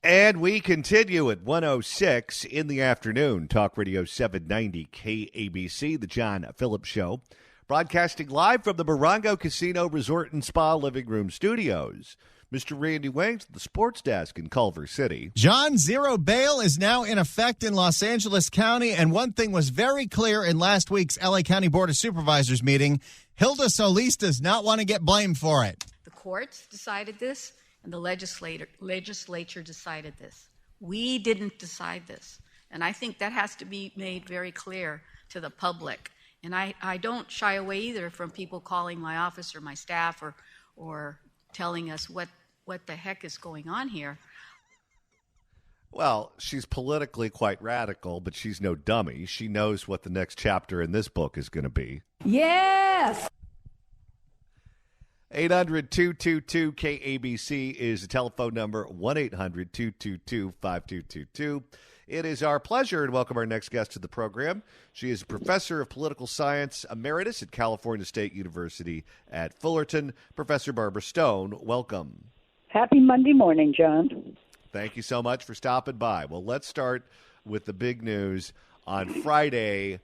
And we continue at 106 in the afternoon. Talk Radio 790 KABC, the John Phillips Show. Broadcasting live from the Morongo Casino Resort and Spa Living Room Studios. Mr. Randy Wings, the sports desk in Culver City. John, zero bail is now in effect in Los Angeles County, and one thing was very clear in last week's LA County Board of Supervisors meeting. Hilda Solis does not want to get blamed for it. The courts decided this, and the legislature decided this. We didn't decide this, and I think that has to be made very clear to the public. And I don't shy away either from people calling my office or my staff or telling us what the heck is going on here. Well, she's politically quite radical, but she's no dummy. She knows what the next chapter in this book is going to be. Yes! 800-222-KABC is the telephone number, 1-800-222-5222. It is our pleasure to welcome our next guest to the program. She is a professor of political science emeritus at California State University at Fullerton. Professor Barbara Stone, welcome. Happy Monday morning, John. Thank you so much for stopping by. Well, let's start with the big news. On Friday,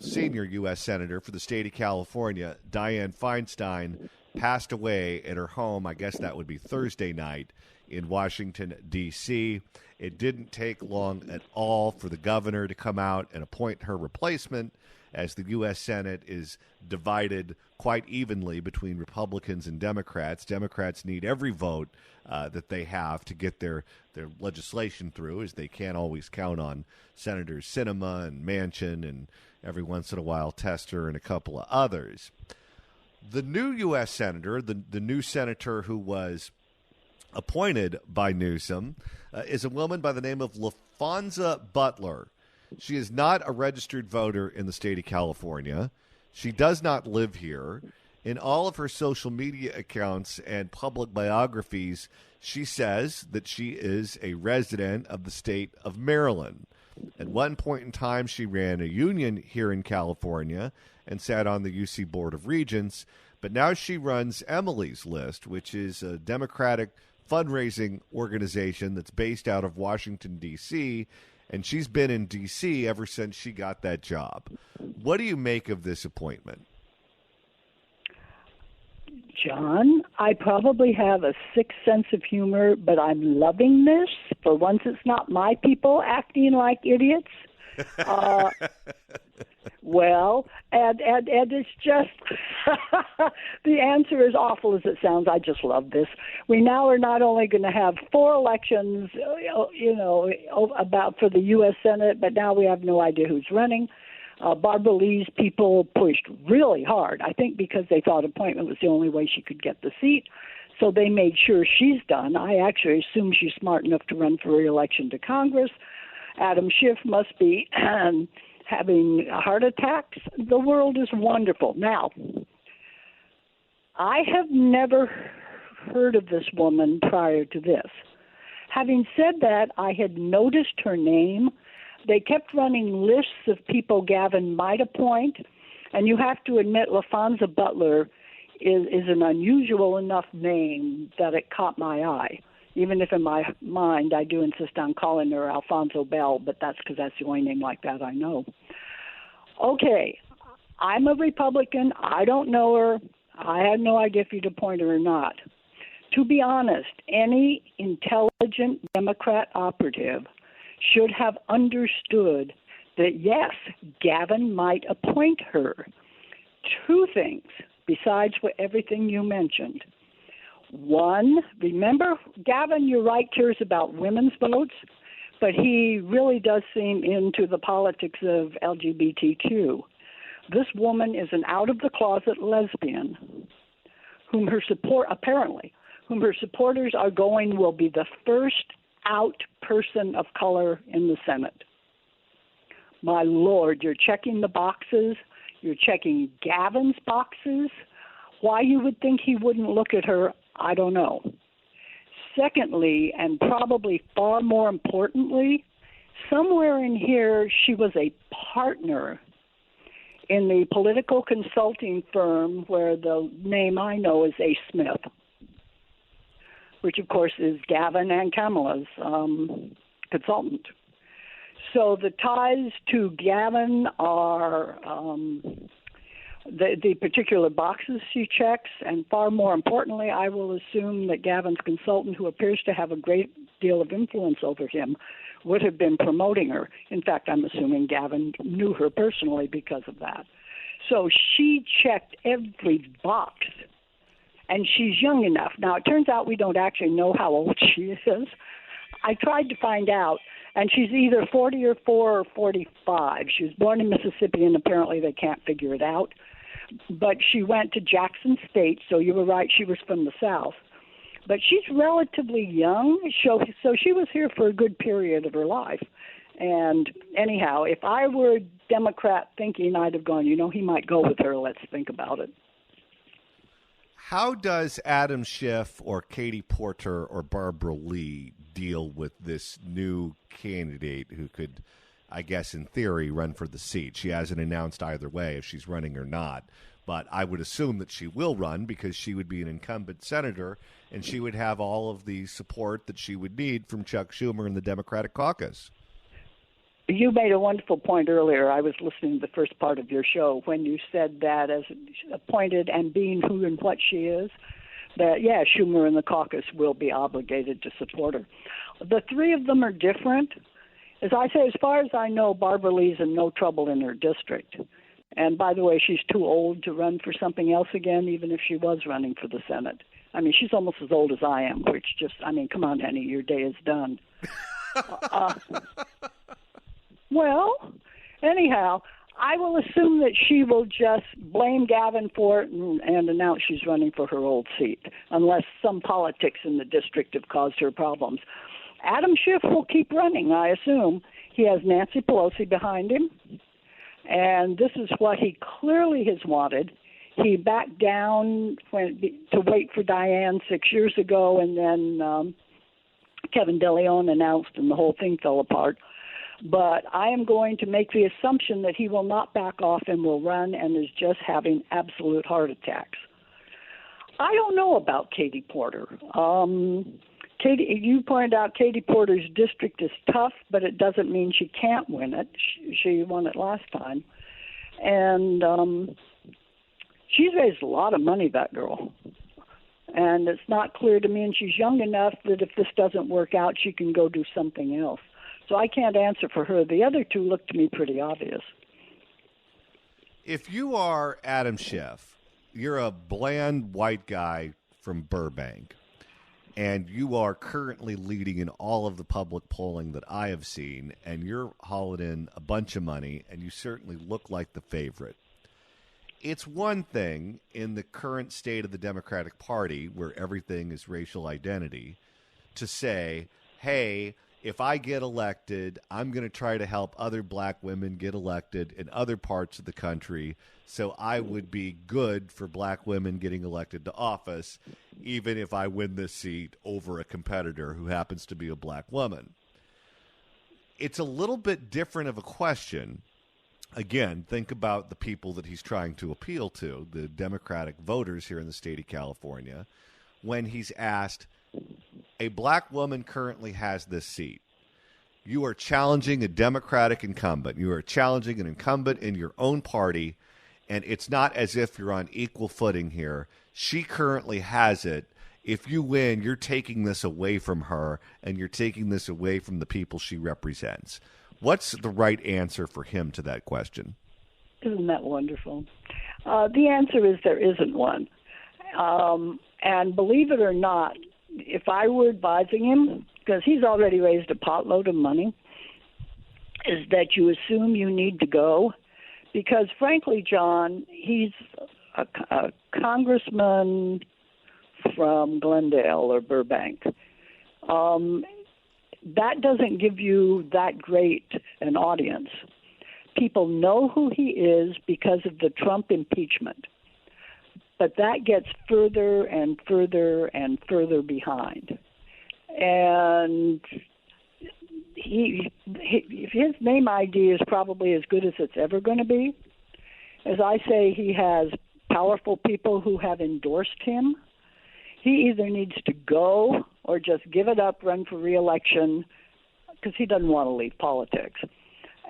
senior U.S. Senator for the state of California, Dianne Feinstein, passed away at her home. I guess that would be Thursday night in Washington, D.C. It didn't take long at all for the governor to come out and appoint her replacement, as the U.S. Senate is divided quite evenly between Republicans and Democrats. Democrats need every vote that they have to get their legislation through, as they can't always count on Senators Sinema and Manchin and every once in a while Tester and a couple of others. The new U.S. Senator, the new senator who was appointed by Newsom, is a woman by the name of LaFonza Butler. She is not a registered voter in the state of California. She does not live here. In all of her social media accounts and public biographies, she says that she is a resident of the state of Maryland. At one point in time, she ran a union here in California and sat on the UC Board of Regents, but now she runs Emily's List, which is a Democratic fundraising organization that's based out of Washington, D.C., and she's been in D.C. ever since she got that job. What do you make of this appointment? John, I probably have a sick sense of humor, but I'm loving this. For once, it's not my people acting like idiots. Well, and it's just, the answer is awful as it sounds. I just love this. We now are not only going to have 4 elections, for the U.S. Senate, but now we have no idea who's running. Barbara Lee's people pushed really hard, I think because they thought appointment was the only way she could get the seat. So they made sure she's done. I actually assume she's smart enough to run for re-election to Congress. Adam Schiff must be having heart attacks. The world is wonderful. Now, I have never heard of this woman prior to this. Having said that, I had noticed her name. They kept running lists of people Gavin might appoint, and you have to admit LaFonza Butler is an unusual enough name that it caught my eye. Even if in my mind I do insist on calling her Alfonso Bell, but that's because that's the only name like that I know. Okay, I'm a Republican. I don't know her. I had no idea if you'd appoint her or not. To be honest, any intelligent Democrat operative should have understood that, yes, Gavin might appoint her. 2 things besides everything you mentioned. 1, remember, Gavin, you're right, cares about women's votes, but he really does seem into the politics of LGBTQ. This woman is an out-of-the-closet lesbian whom her supporters are going will be the first out person of color in the Senate. My Lord, you're checking the boxes. You're checking Gavin's boxes. Why you would think he wouldn't look at her, I don't know. Secondly, and probably far more importantly, somewhere in here she was a partner in the political consulting firm where the name I know is A. Smith. which of course is Gavin and Kamala's consultant. So the ties to Gavin are the particular boxes she checks, and far more importantly, I will assume that Gavin's consultant, who appears to have a great deal of influence over him, would have been promoting her. In fact, I'm assuming Gavin knew her personally because of that. So she checked every box, and she's young enough. Now, it turns out we don't actually know how old she is. I tried to find out, and she's either 44 or 45. She was born in Mississippi, and apparently they can't figure it out. But she went to Jackson State, so you were right, she was from the South. But she's relatively young, so she was here for a good period of her life. And anyhow, if I were a Democrat thinking, I'd have gone, he might go with her, let's think about it. How does Adam Schiff or Katie Porter or Barbara Lee deal with this new candidate who could, I guess, in theory, run for the seat? She hasn't announced either way if she's running or not, but I would assume that she will run because she would be an incumbent senator and she would have all of the support that she would need from Chuck Schumer and the Democratic caucus. You made a wonderful point earlier. I was listening to the first part of your show when you said that as appointed and being who and what she is, that, yeah, Schumer and the caucus will be obligated to support her. The three of them are different. As I say, as far as I know, Barbara Lee's in no trouble in her district. And by the way, she's too old to run for something else again, even if she was running for the Senate. I mean, she's almost as old as I am, which come on, honey, your day is done. Well, anyhow, I will assume that she will just blame Gavin for it and announce she's running for her old seat, unless some politics in the district have caused her problems. Adam Schiff will keep running, I assume. He has Nancy Pelosi behind him, and this is what he clearly has wanted. He backed down to wait for Diane 6 years ago, and then Kevin DeLeon announced, and the whole thing fell apart. But I am going to make the assumption that he will not back off and will run and is just having absolute heart attacks. I don't know about Katie Porter. Katie, you pointed out Katie Porter's district is tough, but it doesn't mean she can't win it. She won it last time. And she's raised a lot of money, that girl. And it's not clear to me, and she's young enough that if this doesn't work out, she can go do something else. So I can't answer for her. The other two look to me pretty obvious. If you are Adam Schiff, you're a bland white guy from Burbank, and you are currently leading in all of the public polling that I have seen, and you're hauling in a bunch of money, and you certainly look like the favorite. It's one thing in the current state of the Democratic Party, where everything is racial identity, to say, hey, if I get elected, I'm going to try to help other black women get elected in other parts of the country, so I would be good for black women getting elected to office, even if I win this seat over a competitor who happens to be a black woman. It's a little bit different of a question. Again, think about the people that he's trying to appeal to, the Democratic voters here in the state of California, when he's asked, a black woman currently has this seat. You are challenging a Democratic incumbent. You are challenging an incumbent in your own party, and it's not as if you're on equal footing here. She currently has it. If you win, you're taking this away from her, and you're taking this away from the people she represents. What's the right answer for him to that question? Isn't that wonderful? The answer is there isn't one. And believe it or not, if I were advising him, because he's already raised a potload of money, is that you assume you need to go. Because frankly, John, he's a congressman from Glendale or Burbank. That doesn't give you that great an audience. People know who he is because of the Trump impeachment. But that gets further and further and further behind. And his name ID is probably as good as it's ever going to be. As I say, he has powerful people who have endorsed him. He either needs to go or just give it up, run for re-election, because he doesn't want to leave politics,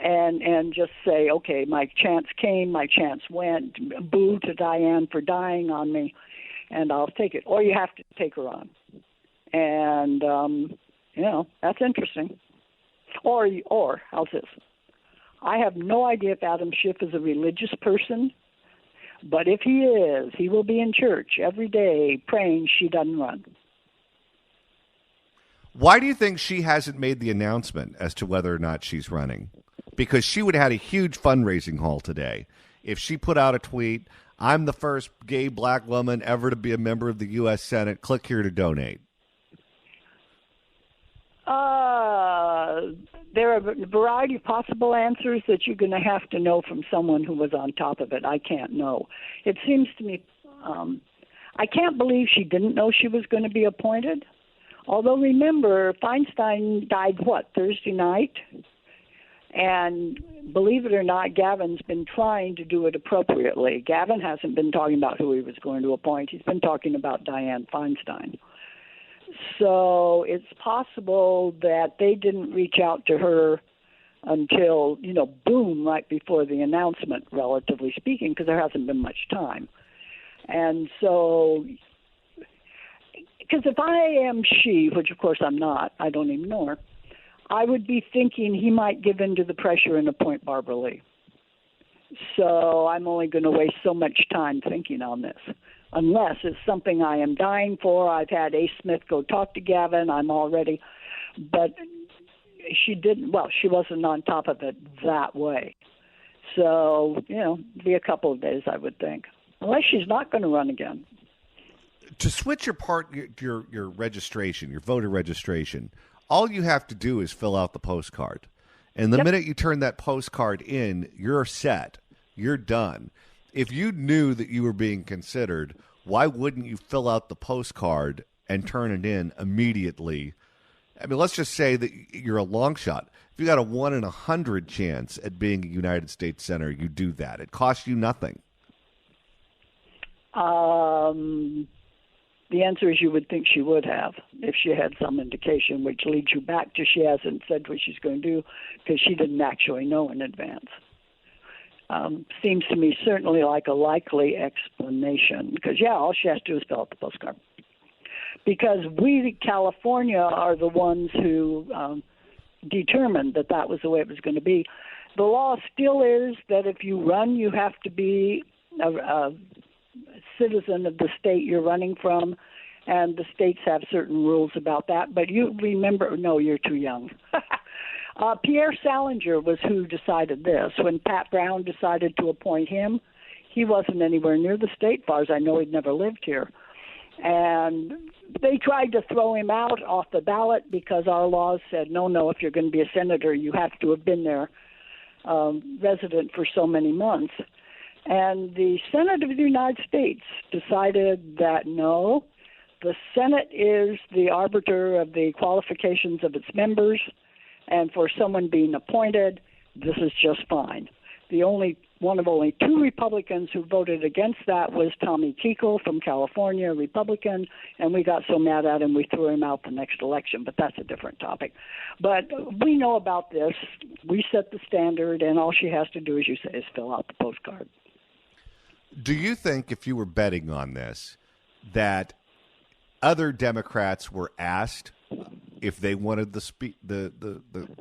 and just say, okay, my chance came, my chance went, boo to Dianne for dying on me, and I'll take it. Or you have to take her on. And, that's interesting. Or how's this? I have no idea if Adam Schiff is a religious person, but if he is, he will be in church every day praying she doesn't run. Why do you think she hasn't made the announcement as to whether or not she's running? Because she would have had a huge fundraising haul today. If she put out a tweet, I'm the first gay black woman ever to be a member of the U.S. Senate, click here to donate. There are a variety of possible answers that you're going to have to know from someone who was on top of it. I can't know. It seems to me, I can't believe she didn't know she was going to be appointed. Although, remember, Feinstein died, Thursday night? And believe it or not, Gavin's been trying to do it appropriately. Gavin hasn't been talking about who he was going to appoint. He's been talking about Dianne Feinstein. So it's possible that they didn't reach out to her until, boom, right before the announcement, relatively speaking, because there hasn't been much time. And so, because if I am she, which of course I'm not, I don't even know her, I would be thinking he might give in to the pressure and appoint Barbara Lee. So I'm only going to waste so much time thinking on this. Unless it's something I am dying for. I've had A. Smith go talk to Gavin. I'm all ready. But she didn't, she wasn't on top of it that way. So, be a couple of days, I would think. Unless she's not going to run again. To switch your registration, your voter registration, all you have to do is fill out the postcard. And the minute you turn that postcard in, you're set. You're done. If you knew that you were being considered, why wouldn't you fill out the postcard and turn it in immediately? I mean, let's just say that you're a long shot. If you got a 1 in 100 chance at being a United States Senator, you do that. It costs you nothing. The answer is you would think she would have if she had some indication, which leads you back to she hasn't said what she's going to do because she didn't actually know in advance. Seems to me certainly like a likely explanation because, all she has to do is fill out the postcard. Because we, California, are the ones who determined that was the way it was going to be. The law still is that if you run, you have to be a citizen of the state you're running from, and the states have certain rules about that. But you remember, no, you're too young. Pierre Salinger was who decided this. When Pat Brown decided to appoint him, he wasn't anywhere near the state. As far as I know, he'd never lived here. And they tried to throw him out off the ballot because our laws said, no, if you're going to be a senator, you have to have been there resident for so many months. And the Senate of the United States decided that no, the Senate is the arbiter of the qualifications of its members, and for someone being appointed, this is just fine. The only one of only 2 Republicans who voted against that was Tommy Kuechel from California, a Republican, and we got so mad at him we threw him out the next election, but that's a different topic. But we know about this. We set the standard, and all she has to do, as you say, is fill out the postcard. Do you think, if you were betting on this, that other Democrats were asked if they wanted the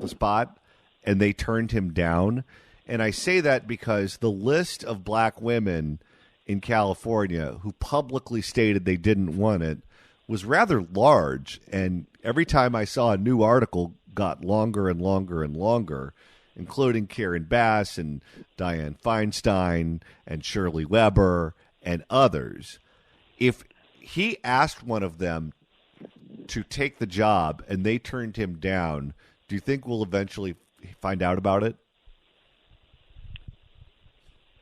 spot and they turned him down? And I say that because the list of black women in California who publicly stated they didn't want it was rather large. And every time I saw a new article got longer and longer and longer, including Karen Bass and Dianne Feinstein and Shirley Weber and others. If he asked one of them to take the job and they turned him down, do you think we'll eventually find out about it?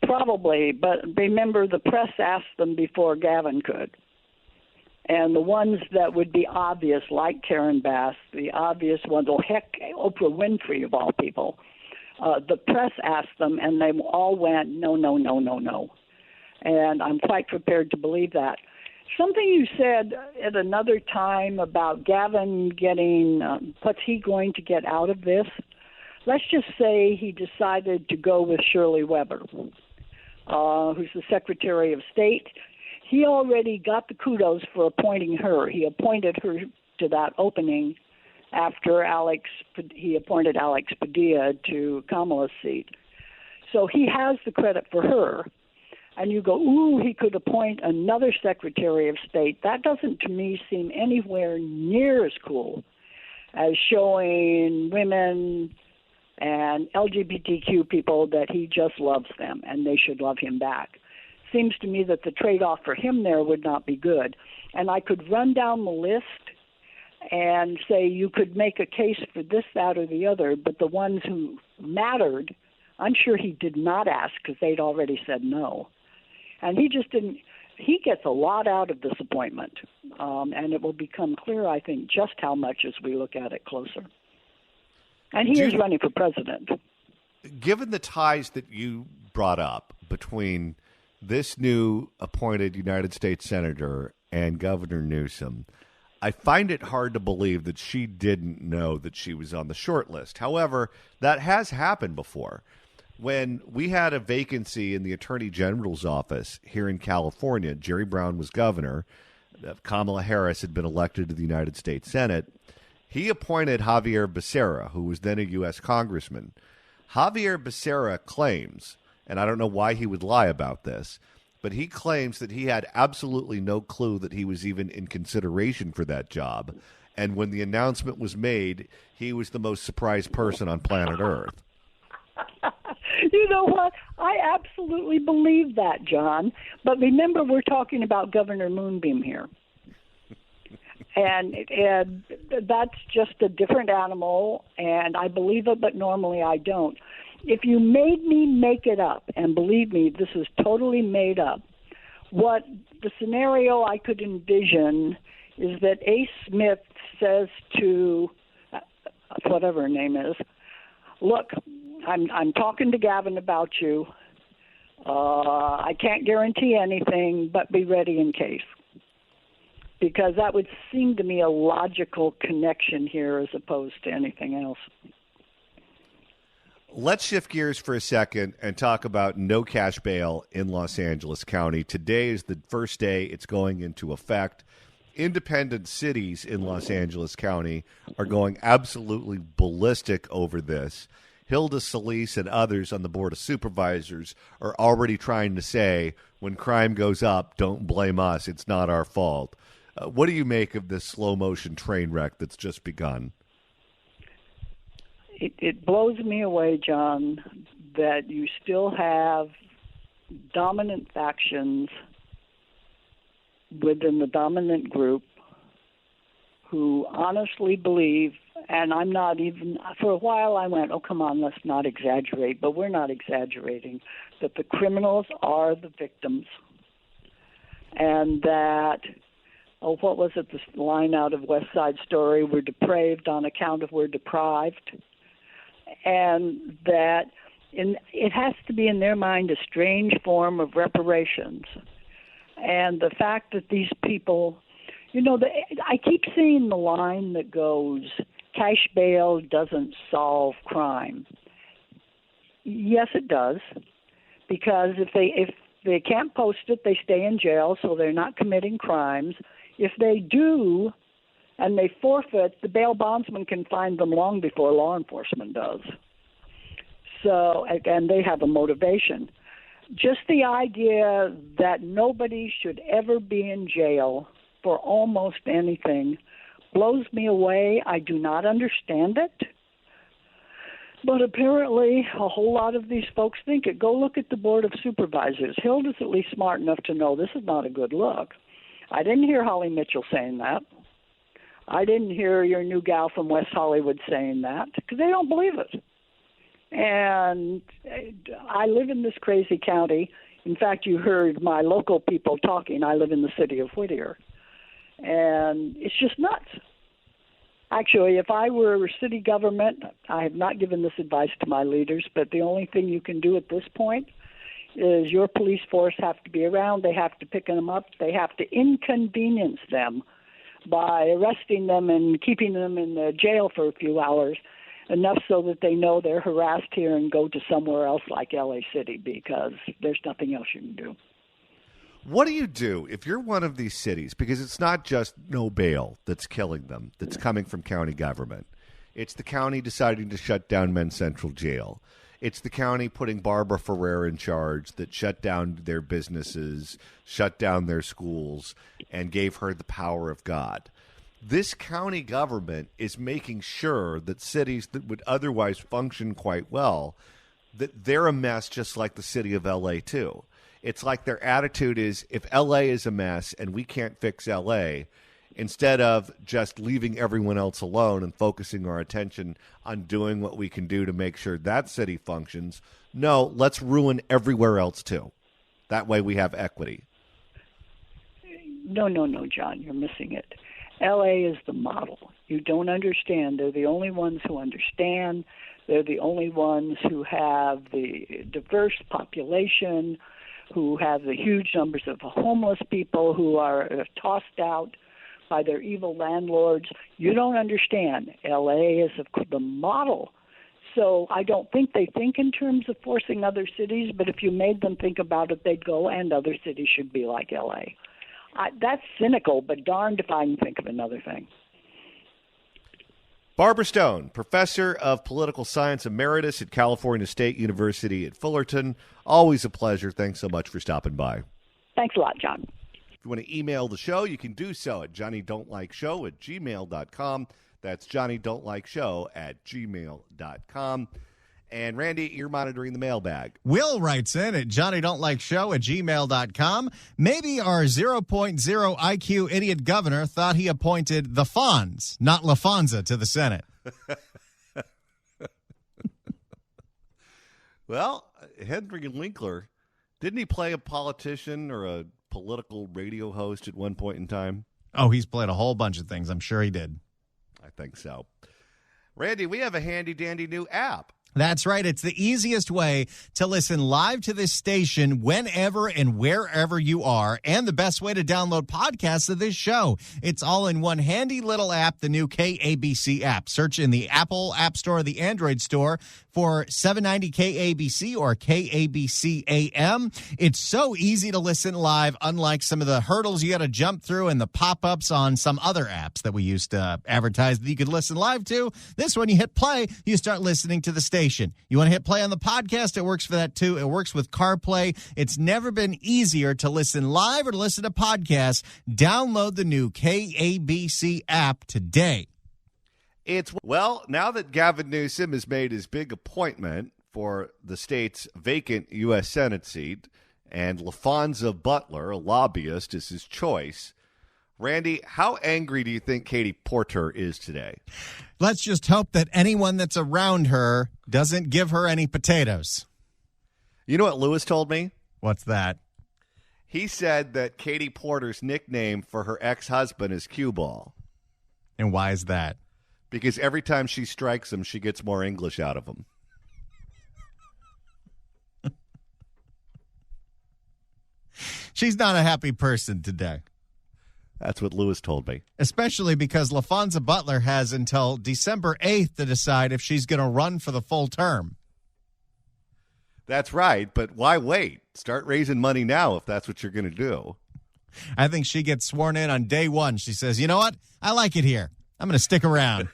Probably, but remember the press asked them before Gavin could. And the ones that would be obvious, like Karen Bass, the obvious ones, Oprah Winfrey of all people, the press asked them and they all went, no. And I'm quite prepared to believe that. Something you said at another time about Gavin getting, what's he going to get out of this? Let's just say he decided to go with Shirley Weber, who's the Secretary of State. He already got the kudos for appointing her. He appointed her to that opening after he appointed Alex Padilla to Kamala's seat. So he has the credit for her. And you go, ooh, he could appoint another Secretary of State. That doesn't, to me, seem anywhere near as cool as showing women and LGBTQ people that he just loves them and they should love him back. Seems to me that the trade-off for him there would not be good. And I could run down the list and say you could make a case for this, that, or the other, but the ones who mattered, I'm sure he did not ask because they'd already said no. And he just didn't. He gets a lot out of this appointment, and it will become clear, I think, just how much as we look at it closer. And he is running for president. Given the ties that you brought up between this new appointed United States Senator and Governor Newsom, I find it hard to believe that she didn't know that she was on the short list. However, that has happened before. When we had a vacancy in the Attorney General's office here in California, Jerry Brown was governor. Kamala Harris had been elected to the United States Senate. He appointed Javier Becerra, who was then a U.S. congressman. Javier Becerra claims, and I don't know why he would lie about this, but he claims that he had absolutely no clue that he was even in consideration for that job. And when the announcement was made, he was the most surprised person on planet Earth. You know what? I absolutely believe that, John. But remember, we're talking about Governor Moonbeam here. And that's just a different animal, and I believe it, but normally I don't. If you made me make it up, and believe me, this is totally made up, what the scenario I could envision is that Ace Smith says to whatever her name is, look, I'm talking to Gavin about you. I can't guarantee anything, but be ready in case. Because that would seem to me a logical connection here as opposed to anything else. Let's shift gears for a second and talk about no cash bail in Los Angeles County. Today is the first day it's going into effect. Independent cities in Los Angeles County are going absolutely ballistic over this. Hilda Solis and others on the Board of Supervisors are already trying to say, when crime goes up, don't blame us. It's not our fault. What do you make of this slow-motion train wreck that's just begun? It blows me away, John, that you still have dominant factions within the dominant group who honestly believe, and I'm not even, for a while I went, oh, come on, let's not exaggerate, but we're not exaggerating, that the criminals are the victims, and that, oh, what was it, this line out of West Side Story, we're depraved on account of we're deprived, and that it has to be in their mind a strange form of reparations. And the fact that these people, you know, I keep seeing the line that goes, cash bail doesn't solve crime. Yes, it does, because if they can't post it, they stay in jail, so they're not committing crimes. If they do, and they forfeit, the bail bondsman can find them long before law enforcement does. So, and they have a motivation. Just the idea that nobody should ever be in jail for almost anything blows me away. I do not understand it. But apparently a whole lot of these folks think it. Go look at the Board of Supervisors. Hilda's at least smart enough to know this is not a good look. I didn't hear Holly Mitchell saying that. I didn't hear your new gal from West Hollywood saying that because they don't believe it. And I live in this crazy county. In fact, you heard my local people talking. I live in the city of Whittier. And it's just nuts. Actually, if I were city government, I have not given this advice to my leaders, but the only thing you can do at this point is your police force have to be around. They have to pick them up. They have to inconvenience them by arresting them and keeping them in the jail for a few hours, enough so that they know they're harassed here and go to somewhere else like L.A. City, because there's nothing else you can do. What do you do if you're one of these cities? Because it's not just no bail that's killing them, that's coming from county government. It's the county deciding to shut down Men's Central Jail. It's the county putting Barbara Ferrer in charge that shut down their businesses, shut down their schools, and gave her the power of God. This county government is making sure that cities that would otherwise function quite well, that they're a mess just like the city of L.A. too. It's like their attitude is, if L.A. is a mess and we can't fix L.A., instead of just leaving everyone else alone and focusing our attention on doing what we can do to make sure that city functions, no, let's ruin everywhere else too. That way we have equity. No, John, you're missing it. L.A. is the model. You don't understand. They're the only ones who understand. They're the only ones who have the diverse population, who have the huge numbers of homeless people who are tossed out by their evil landlords. You don't understand. L.A. is the model. So I don't think they think in terms of forcing other cities, but if you made them think about it, they'd go, and other cities should be like L.A. That's cynical, but darned if I can think of another thing. Barbara Stone, professor of political science emeritus at California State University at Fullerton. Always a pleasure. Thanks so much for stopping by. Thanks a lot, John. If you want to email the show, you can do so at johnnydon'tlikeshow@gmail.com. That's johnnydon'tlikeshow@gmail.com. And Randy, you're monitoring the mailbag. Will writes in at johnnydon'tlikeshow@gmail.com. Maybe our 0.0 IQ idiot governor thought he appointed the Fonz, not LaFonza, to the Senate. Well, Henry Winkler, didn't he play a politician or a political radio host at one point in time? Oh, he's played a whole bunch of things. I'm sure he did. I think so. Randy, we have a handy-dandy new app. That's right. It's the easiest way to listen live to this station whenever and wherever you are, and the best way to download podcasts of this show. It's all in one handy little app, the new KABC app. Search in the Apple App Store or the Android Store for 790 KABC or KABC AM. It's so easy to listen live, unlike some of the hurdles you got to jump through and the pop-ups on some other apps that we used to advertise that you could listen live to. This one, you hit play, you start listening to the station. You want to hit play on the podcast? It works for that too. It works with CarPlay. It's never been easier to listen live or to listen to podcasts. Download the new KABC app today. Well, now that Gavin Newsom has made his big appointment for the state's vacant U.S. Senate seat, and LaFonza Butler, a lobbyist, is his choice, Randy, how angry do you think Katie Porter is today? Let's just hope that anyone that's around her doesn't give her any potatoes. You know what Lewis told me? What's that? He said that Katie Porter's nickname for her ex-husband is Cue Ball. And why is that? Because every time she strikes him, she gets more English out of him. She's not a happy person today. That's what Lewis told me. Especially because LaFonza Butler has until December 8th to decide if she's going to run for the full term. That's right, but why wait? Start raising money now if that's what you're going to do. I think she gets sworn in on day one. She says, you know what? I like it here. I'm going to stick around.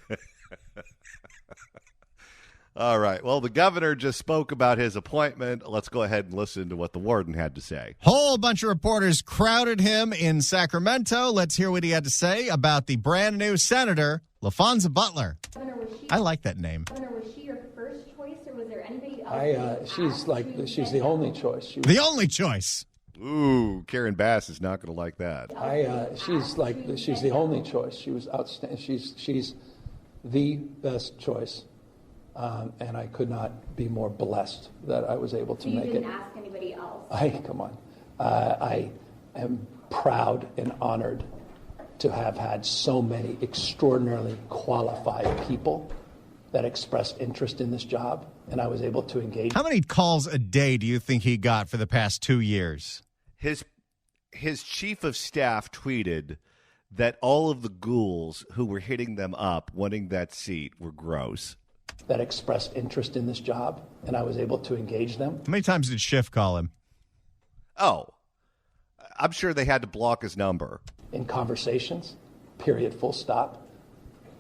All right. Well, the governor just spoke about his appointment. Let's go ahead and listen to what the warden had to say. Whole bunch of reporters crowded him in Sacramento. Let's hear what he had to say about the brand new senator, LaFonza Butler. Governor, I like that name. Governor, was she your first choice, or was there anybody else? She's the only choice. The only choice. Ooh, Karen Bass is not going to like that. She's the only choice. She was outstanding. She's the best choice. And I could not be more blessed that I was able to make it. You didn't ask anybody else? Come on. I am proud and honored to have had so many extraordinarily qualified people that expressed interest in this job, and I was able to engage. How many calls a day do you think he got for the past 2 years? His chief of staff tweeted that all of the ghouls who were hitting them up wanting that seat were gross. That expressed interest in this job, and I was able to engage them. How many times did Schiff call him? Oh, I'm sure they had to block his number. In conversations, period, full stop.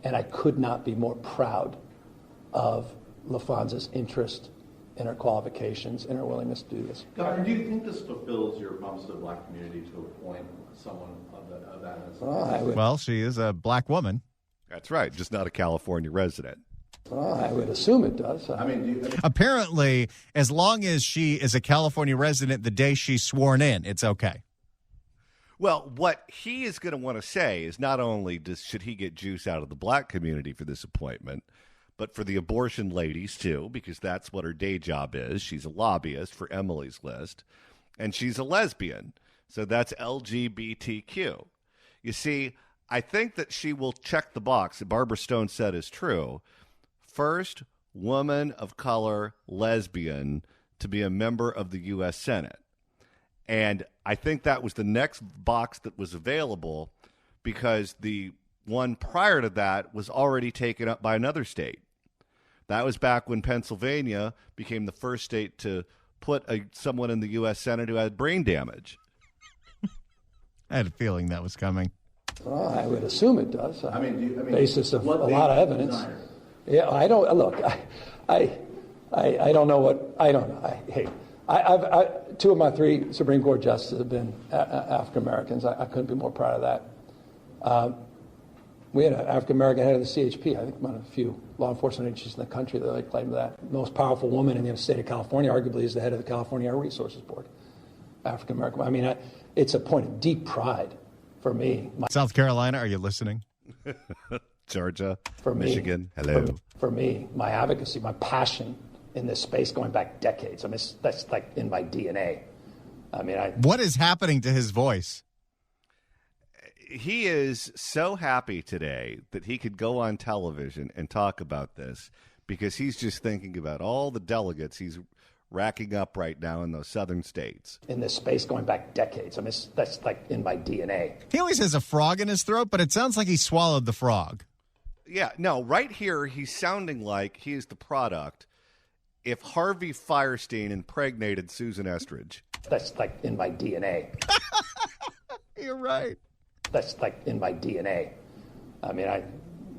And I could not be more proud of LaFonza's interest in her qualifications and her willingness to do this. Governor, do you think this fulfills your promise to the black community to appoint someone of that as Well, she is a black woman. That's right, just not a California resident. I would assume it does. Apparently, as long as she is a California resident the day she's sworn in, it's okay. Well, what he is going to want to say is not only should he get juice out of the black community for this appointment, but for the abortion ladies, too, because that's what her day job is. She's a lobbyist for Emily's List, and she's a lesbian. So that's LGBTQ. You see, I think that she will check the box that Barbara Stone said is true. First woman of color lesbian to be a member of the U.S. Senate. And I think that was the next box that was available because the one prior to that was already taken up by another state. That was back when Pennsylvania became the first state to put someone in the U.S. Senate who had brain damage. I had a feeling that was coming. I would assume it does. Basis of a lot of evidence. Yeah, I don't look. I don't know what I don't know. I've 2 of my 3 Supreme Court justices have been African Americans. I couldn't be more proud of that. We had an African American head of the CHP. I think one of the few law enforcement agencies in the country that claim that. The most powerful woman in the state of California, arguably, is the head of the California Air Resources Board. African American. I mean, it's a point of deep pride for me. South Carolina, are you listening? Georgia, for Michigan, hello. For me, my advocacy, my passion in this space going back decades. I mean, that's like in my DNA. I mean, what is happening to his voice? He is so happy today that he could go on television and talk about this because he's just thinking about all the delegates he's racking up right now in those southern states. In this space going back decades. I mean, that's like in my DNA. He always has a frog in his throat, but it sounds like he swallowed the frog. Yeah, no, right here he's sounding like he is the product if Harvey Fierstein impregnated Susan Estridge. That's like in my DNA. You're right. That's like in my DNA. I mean,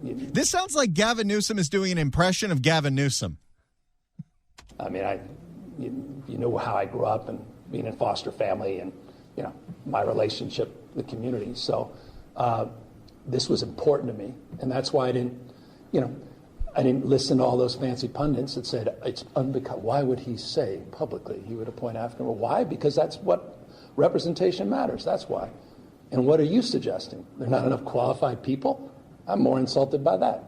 this sounds like Gavin Newsom is doing an impression of Gavin Newsom. I mean, you know how I grew up and being in foster family and, you know, my relationship with the community. So this was important to me. And that's why I didn't listen to all those fancy pundits that said it's unbecoming. Why would he say publicly he would appoint African? Well, why? Because that's what representation matters. That's why. And what are you suggesting? There are not enough qualified people? I'm more insulted by that.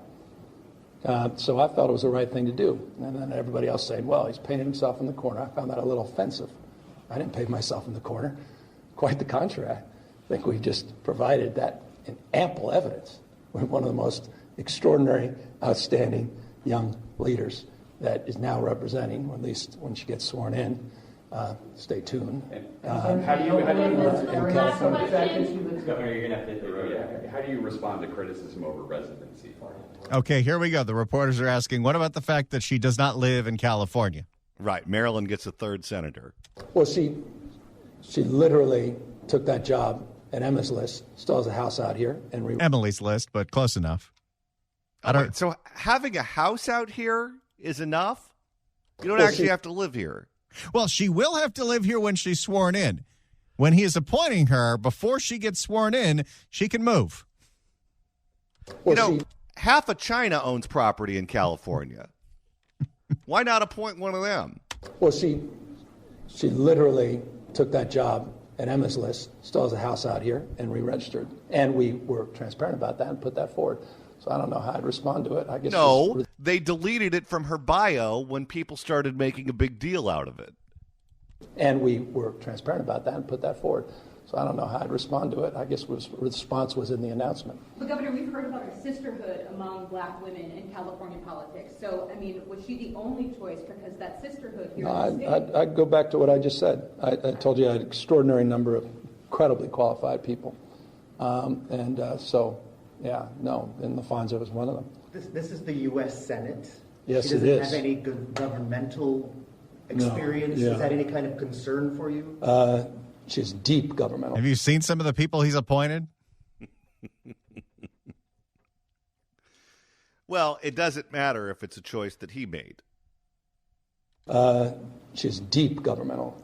So I felt it was the right thing to do. And then everybody else saying, well, he's painted himself in the corner. I found that a little offensive. I didn't paint myself in the corner. Quite the contrary. I think we just provided that in ample evidence. We're one of the most extraordinary, outstanding young leaders that is now representing, or at least when she gets sworn in. Stay tuned. How do you respond to criticism over residency? Okay, here we go. The reporters are asking, what about the fact that she does not live in California? Right. Maryland gets a third senator. Well, she literally took that job at Emma's List, still has a house out here. Emily's List, but close enough. So having a house out here is enough? You don't actually have to live here. Well, she will have to live here when she's sworn in. When he is appointing her, before she gets sworn in, she can move. Well, half of China owns property in California. Why not appoint one of them? Well, she literally took that job at Emma's List, still has a house out here, and re-registered. And we were transparent about that and put that forward. So I don't know how I'd respond to it. I guess they deleted it from her bio when people started making a big deal out of it. And we were transparent about that and put that forward. So So I don't know how I'd respond to it. I guess response was in the announcement. But Governor, we've heard about a sisterhood among black women in California politics. So, I mean, was she the only choice? Because that sisterhood here in the state... I'd go back to what I just said. I told you I had an extraordinary number of incredibly qualified people. And LaFonso was one of them. This is the U.S. Senate. Yes, she it is. Have any governmental experience? No, yeah. Is that any kind of concern for you? She has deep governmental. Have you seen some of the people he's appointed? Well, it doesn't matter if it's a choice that he made. She has deep governmental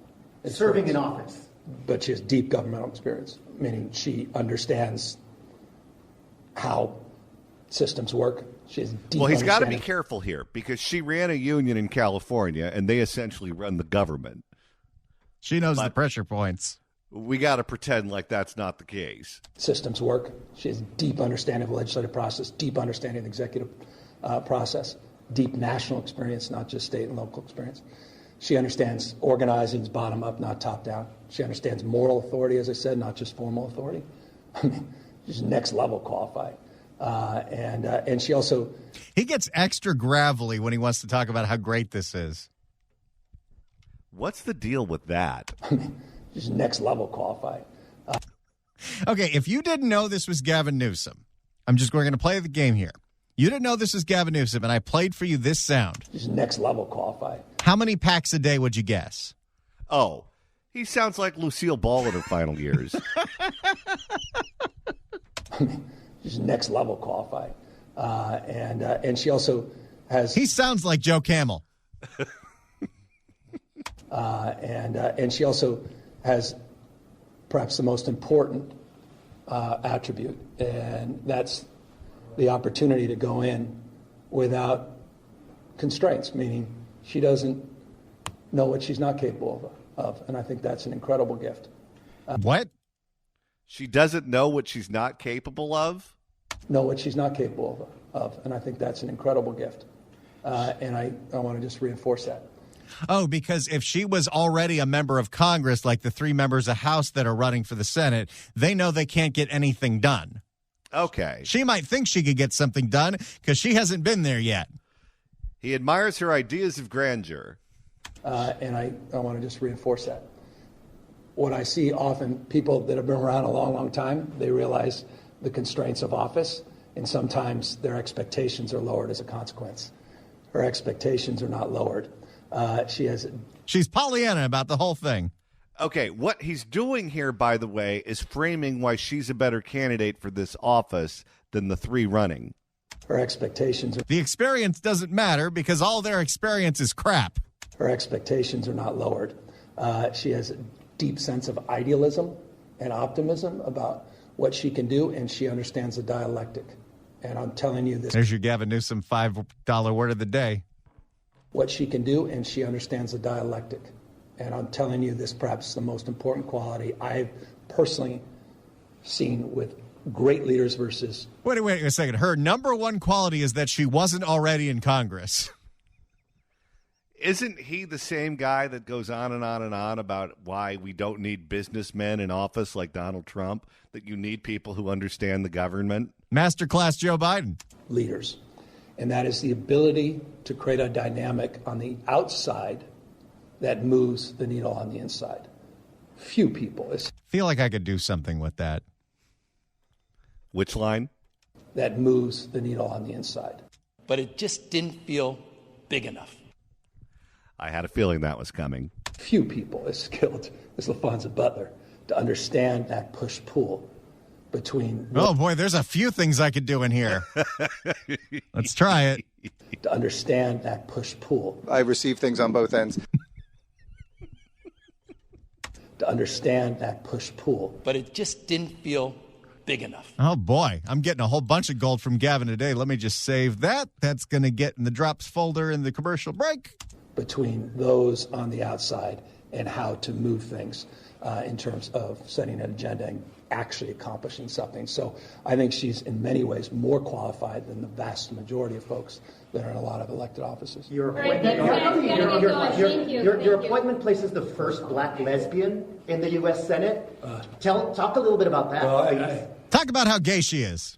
experience. Serving in office. But she has deep governmental experience, meaning she understands how systems work. She has deep Well, he's got to be understanding. careful here because she ran a union in California, and they essentially run the government. She knows the pressure points. We got to pretend like that's not the case. Systems work. She has deep understanding of the legislative process, deep understanding of the executive process, deep national experience, not just state and local experience. She understands organizing is bottom up, not top down. She understands moral authority, as I said, not just formal authority. I mean, she's next level qualified. And she also... He gets extra gravelly when he wants to talk about how great this is. What's the deal with that? I mean, she's next level qualified. Okay, if you didn't know this was Gavin Newsom, we're going to play the game here. You didn't know this was Gavin Newsom, and I played for you this sound. She's next level qualified. How many packs a day would you guess? Oh, he sounds like Lucille Ball in her final years. I mean, she's next level qualified. And she also has... He sounds like Joe Camel. And she also has perhaps the most important attribute, and that's the opportunity to go in without constraints, meaning she doesn't know what she's not capable of. And I think that's an incredible gift. What? She doesn't know what she's not capable of? Know what she's not capable of. And I think that's an incredible gift. And I want to just reinforce that. Oh, because if she was already a member of Congress, like the 3 members of House that are running for the Senate, they know they can't get anything done. Okay. She might think she could get something done because she hasn't been there yet. He admires her ideas of grandeur. And I want to just reinforce that. What I see often, people that have been around a long, long time, they realize the constraints of office, and sometimes their expectations are lowered as a consequence. Her expectations are not lowered. She's Pollyanna about the whole thing. Okay, what he's doing here, by the way, is framing why she's a better candidate for this office than the 3 running. Her expectations are... The experience doesn't matter because all their experience is crap. Her expectations are not lowered. She has a deep sense of idealism and optimism about what she can do, and she understands the dialectic. And I'm telling you this... There's your Gavin Newsom $5 word of the day. What she can do, and she understands the dialectic. And I'm telling you this, perhaps the most important quality I've personally seen with great leaders versus... Wait a second. Her number one quality is that she wasn't already in Congress. Isn't he the same guy that goes on and on and on about why we don't need businessmen in office like Donald Trump, that you need people who understand the government? Masterclass Joe Biden. Leaders. And that is the ability to create a dynamic on the outside that moves the needle on the inside. Few people. Feel like I could do something with that. Which line? That moves the needle on the inside. But it just didn't feel big enough. I had a feeling that was coming. Few people as skilled as LaFonso Butler to understand that push-pull between... Oh, boy, there's a few things I could do in here. Let's try it. To understand that push-pull. I receive things on both ends. To understand that push-pull. But it just didn't feel big enough. Oh, boy. I'm getting a whole bunch of gold from Gavin today. Let me just save that. That's going to get in the drops folder in the commercial break. Between those on the outside and how to move things in terms of setting an agenda actually accomplishing something. So I think she's in many ways more qualified than the vast majority of folks that are in a lot of elected offices. Your appointment places the first black lesbian in the U.S. Senate. Talk a little bit about that, please. Talk about how gay she is.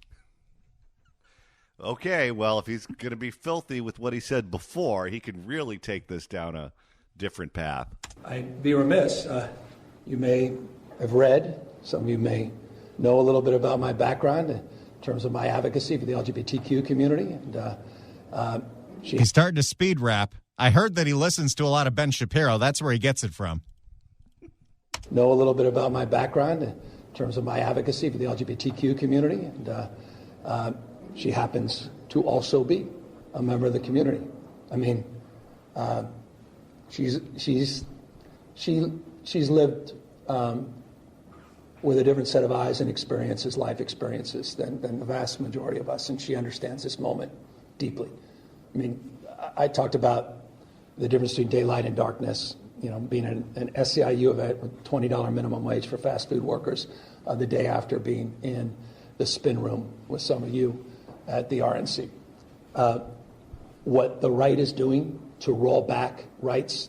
Okay, well, if he's going to be filthy with what he said before, he can really take this down a different path. I'd be remiss. You may have read, some of you may know a little bit about my background in terms of my advocacy for the LGBTQ community. And he's starting to speed rap. I heard that he listens to a lot of Ben Shapiro. That's where he gets it from. Know a little bit about my background in terms of my advocacy for the LGBTQ community. And she happens to also be a member of the community. I mean, she's lived with a different set of eyes and experiences, life experiences, than the vast majority of us, and she understands this moment deeply. I mean, I talked about the difference between daylight and darkness, being an SEIU event with $20 minimum wage for fast food workers the day after being in the spin room with some of you at the RNC. What the right is doing to roll back rights,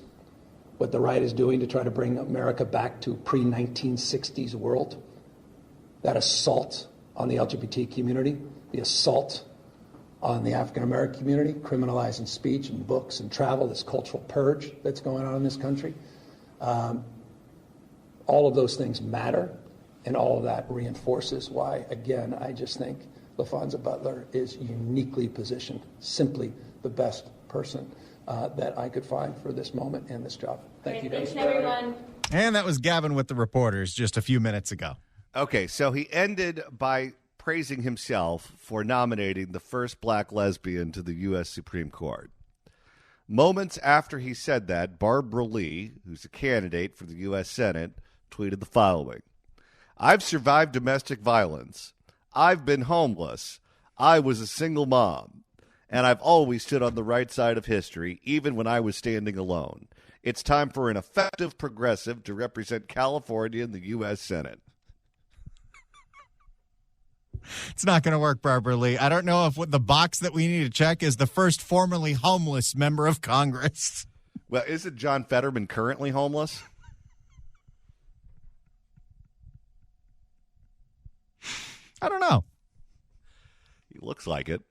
what the right is doing to try to bring America back to pre-1960s world, that assault on the LGBT community, the assault on the African-American community, criminalizing speech and books and travel, this cultural purge that's going on in this country. All of those things matter, and all of that reinforces why, again, I just think LaFonza Butler is uniquely positioned, simply the best person that I could find for this moment and this job. Thank you, guys. Everyone. And that was Gavin with the reporters just a few minutes ago. Okay, so he ended by praising himself for nominating the first black lesbian to the U.S. Supreme Court. Moments after he said that, Barbara Lee, who's a candidate for the U.S. Senate, tweeted the following: "I've survived domestic violence. I've been homeless. I was a single mom. And I've always stood on the right side of history, even when I was standing alone. It's time for an effective progressive to represent California in the U.S. Senate." It's not going to work, Barbara Lee. I don't know if what the box that we need to check is the first formerly homeless member of Congress. Well, isn't John Fetterman currently homeless? I don't know. He looks like it.